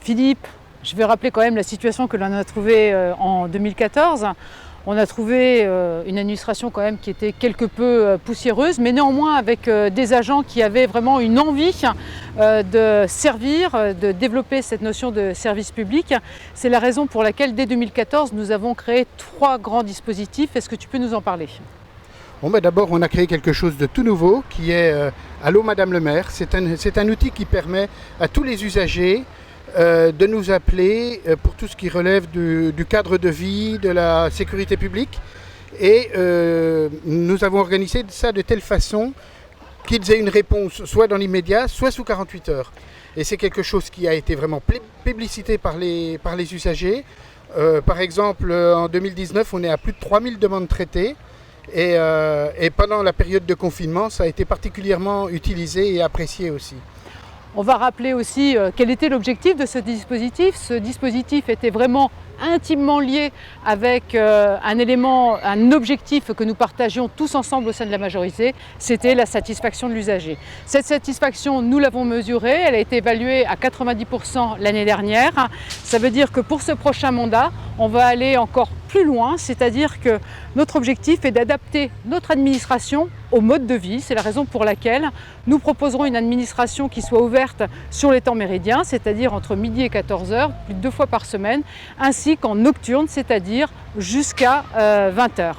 Philippe, je vais rappeler quand même la situation que l'on a trouvée en 2014. On a trouvé une administration quand même qui était quelque peu poussiéreuse, mais néanmoins avec des agents qui avaient vraiment une envie de servir, de développer cette notion de service public. C'est la raison pour laquelle dès 2014, nous avons créé 3 grands dispositifs. Est-ce que tu peux nous en parler ? Bon, d'abord, on a créé quelque chose de tout nouveau qui est Allô Madame le maire. C'est un outil qui permet à tous les usagers de nous appeler pour tout ce qui relève du cadre de vie, de la sécurité publique. Et nous avons organisé ça de telle façon qu'ils aient une réponse soit dans l'immédiat, soit sous 48 heures. Et c'est quelque chose qui a été vraiment publicité par les usagers. Par exemple, en 2019, on est à plus de 3000 demandes traitées. Et pendant la période de confinement, ça a été particulièrement utilisé et apprécié aussi. On va rappeler aussi quel était l'objectif de ce dispositif. Ce dispositif était vraiment intimement lié avec un objectif que nous partagions tous ensemble au sein de la majorité, c'était la satisfaction de l'usager. Cette satisfaction, nous l'avons mesurée, elle a été évaluée à 90% l'année dernière. Ça veut dire que pour ce prochain mandat, on va aller encore plus loin, c'est-à-dire que notre objectif est d'adapter notre administration au mode de vie. C'est la raison pour laquelle nous proposerons une administration qui soit ouverte sur les temps méridiens, c'est-à-dire entre midi et 14h, plus de 2 fois par semaine, ainsi qu'en nocturne, c'est-à-dire jusqu'à 20h.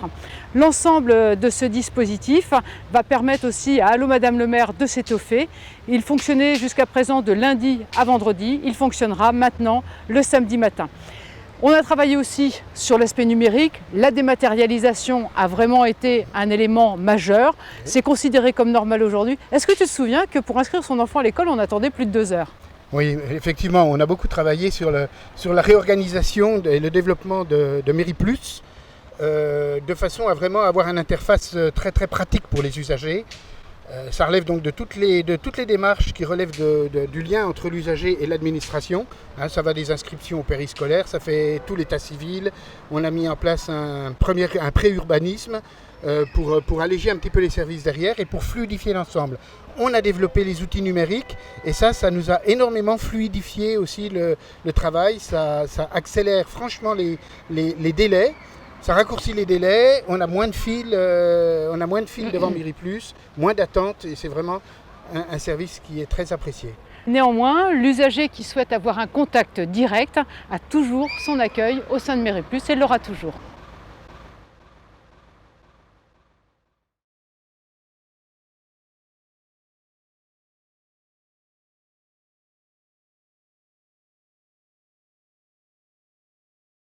L'ensemble de ce dispositif va permettre aussi à Allô Madame le maire de s'étoffer. Il fonctionnait jusqu'à présent de lundi à vendredi, il fonctionnera maintenant le samedi matin. On a travaillé aussi sur l'aspect numérique. La dématérialisation a vraiment été un élément majeur. C'est considéré comme normal aujourd'hui. Est-ce que tu te souviens que pour inscrire son enfant à l'école, on attendait plus de 2 heures ? Oui, effectivement, on a beaucoup travaillé sur la réorganisation et le développement de Mairie Plus, de façon à vraiment avoir une interface très très pratique pour les usagers. Ça relève donc de toutes les démarches qui relèvent du lien entre l'usager et l'administration. Ça va des inscriptions au périscolaire, ça fait tout l'état civil. On a mis en place un pré-urbanisme pour alléger un petit peu les services derrière et pour fluidifier l'ensemble. On a développé les outils numériques et ça nous a énormément fluidifié aussi le travail. Ça accélère franchement les délais. Ça raccourcit les délais, on a moins de fils devant Mairie Plus, moins d'attente et c'est vraiment un service qui est très apprécié. Néanmoins, l'usager qui souhaite avoir un contact direct a toujours son accueil au sein de Mairie Plus et l'aura toujours.